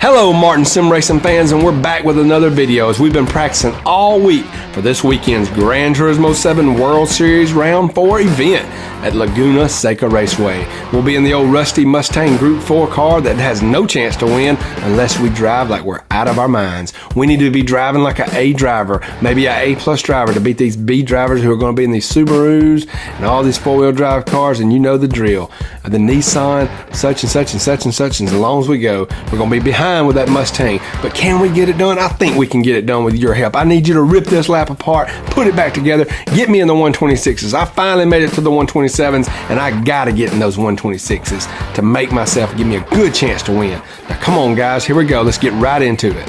Hello Martin Sim Racing fans, and we're back with another video as we've been practicing all week for this weekend's Gran Turismo 7 World Series Round 4 event at Laguna Seca Raceway. We'll be in the old rusty Mustang Group 4 car that has no chance to win unless we drive like we're out of our minds. We need to be driving like an A driver, maybe an A+ driver, to beat these B drivers who are going to be in these Subarus and all these four-wheel drive cars, and you know the drill. The Nissan, such and such and such and such, and as long as we go, we're going to be behind with that Mustang. But can we get it done? I think we can get it done with your help. I need you to rip this lap apart, put it back together, get me in the 126s. I finally made it to the 127s, and I gotta get in those 126s to make myself, give me a good chance to win. Now come on guys, here we go. Let's get right into it.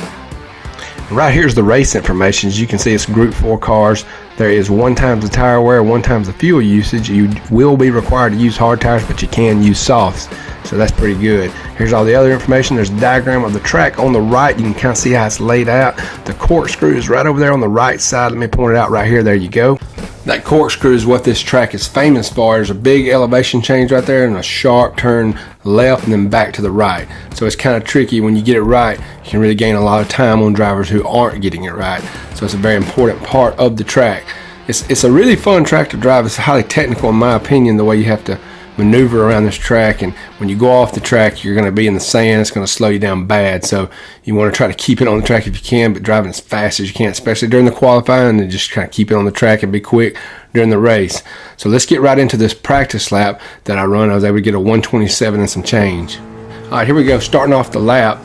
Right here's the race information. As you can see, it's Group 4 cars. There is 1 times the tire wear, 1 times the fuel usage. You will be required to use hard tires, but you can use softs, so that's pretty good. Here's all the other information. There's a diagram of the track on the right. You can kind of see how it's laid out. The corkscrew is right over there on the right side. Let me point it out right here. There you go. That corkscrew is what this track is famous for. There's a big elevation change right there and a sharp turn left and then back to the right. So it's kind of tricky. When you get it right, you can really gain a lot of time on drivers who aren't getting it right. So it's a very important part of the track. It's a really fun track to drive. It's highly technical in my opinion, the way you have to maneuver around this track, and when you go off the track you're going to be in the sand. It's going to slow you down bad, so you want to try to keep it on the track if you can, but driving as fast as you can, especially during the qualifying, and just kind of keep it on the track and be quick during the race. So let's get right into this practice lap that I run. I was able to get a 127 and some change. Alright, here we go, starting off the lap.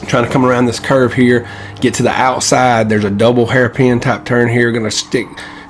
I'm trying to come around this curve here, get to the outside. There's a double hairpin type turn here. Gonna stick.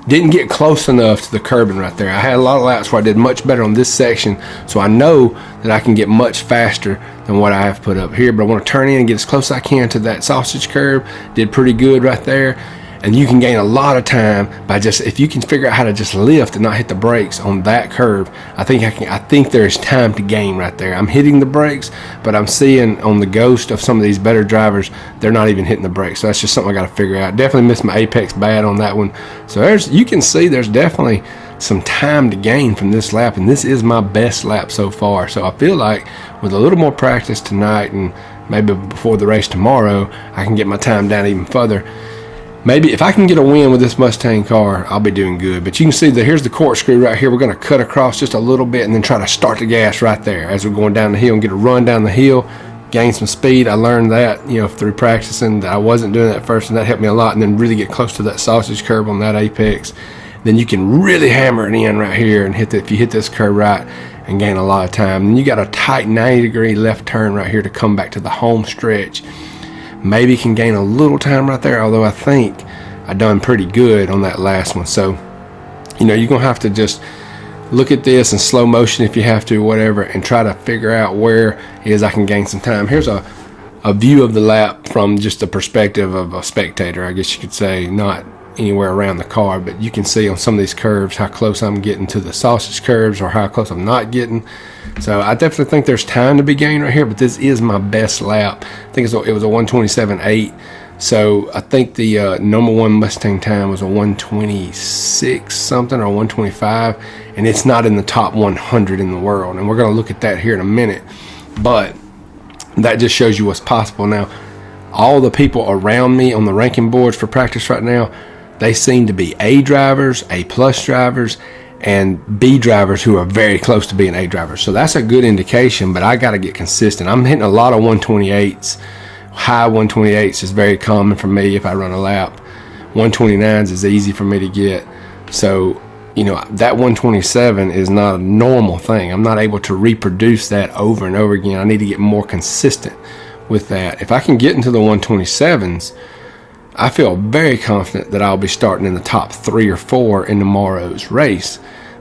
Didn't get close enough to the curbing right there. I had a lot of laps where I did much better on this section, so I know that I can get much faster than what I have put up here. But I want to turn in and get as close as I can to that sausage curb. Did pretty good right there. And you can gain a lot of time by just, if you can figure out how to just lift and not hit the brakes on that curve. I think there's time to gain right there. I'm hitting the brakes, but I'm seeing on the ghost of some of these better drivers, they're not even hitting the brakes. So that's just something I got to figure out. Definitely missed my apex bad on that one. So you can see there's definitely some time to gain from this lap, and this is my best lap so far. So I feel like with a little more practice tonight and maybe before the race tomorrow, I can get my time down even further. Maybe if I can get a win with this Mustang car, I'll be doing good. But you can see that here's the corkscrew right here. We're going to cut across just a little bit and then try to start the gas right there as we're going down the hill and get a run down the hill, gain some speed. I learned that, through practicing, that I wasn't doing that at first, and that helped me a lot. And then really get close to that sausage curb on that apex. Then you can really hammer it in right here and if you hit this curve right, and gain a lot of time. And you got a tight 90-degree left turn right here to come back to the home stretch. Maybe can gain a little time right there, although I think I done pretty good on that last one. So you're gonna have to just look at this in slow motion if you have to, whatever, and try to figure out where it is I can gain some time. Here's a view of the lap from just the perspective of a spectator, I guess you could say, not anywhere around the car, but you can see on some of these curves how close I'm getting to the sausage curves or how close I'm not getting. So I definitely think there's time to be gained right here, but this is my best lap. I think it was a 127.8. So I think the number one Mustang time was a 126 something or 125, and it's not in the top 100 in the world. And we're going to look at that here in a minute, but that just shows you what's possible. Now, all the people around me on the ranking boards for practice right now, they seem to be A drivers, A+ drivers, and B drivers who are very close to being A drivers. So that's a good indication, but I got to get consistent. I'm hitting a lot of 128s. High 128s is very common for me if I run a lap. 129s is easy for me to get. So, that 127 is not a normal thing. I'm not able to reproduce that over and over again. I need to get more consistent with that. If I can get into the 127s, I feel very confident that I'll be starting in the top 3 or 4 in tomorrow's race.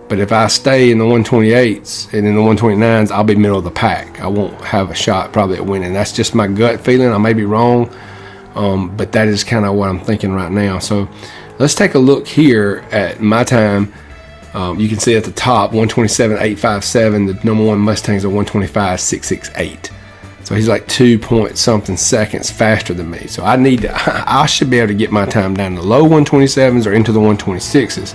But if I stay in the 128s and in the 129s, I'll be middle of the pack. I won't have a shot probably at winning. That's just my gut feeling. I may be wrong, but that is kind of what I'm thinking right now. So let's take a look here at my time. You can see at the top, 127.857. The number one Mustang's a 125.668. So he's like 2 point something seconds faster than me. So I should be able to get my time down to low 127s or into the 126s.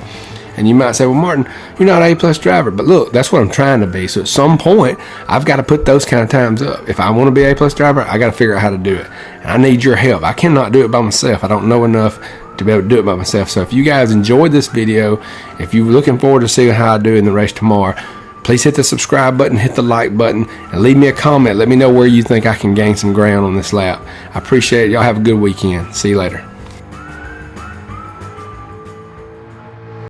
And you might say, well, Martin, you're not an A-plus driver. But look, that's what I'm trying to be. So at some point, I've got to put those kind of times up. If I want to be an A-plus driver, I got to figure out how to do it. And I need your help. I cannot do it by myself. I don't know enough to be able to do it by myself. So if you guys enjoyed this video, if you're looking forward to seeing how I do in the race tomorrow, please hit the subscribe button, hit the like button, and leave me a comment. Let me know where you think I can gain some ground on this lap. I appreciate it. Y'all have a good weekend. See you later.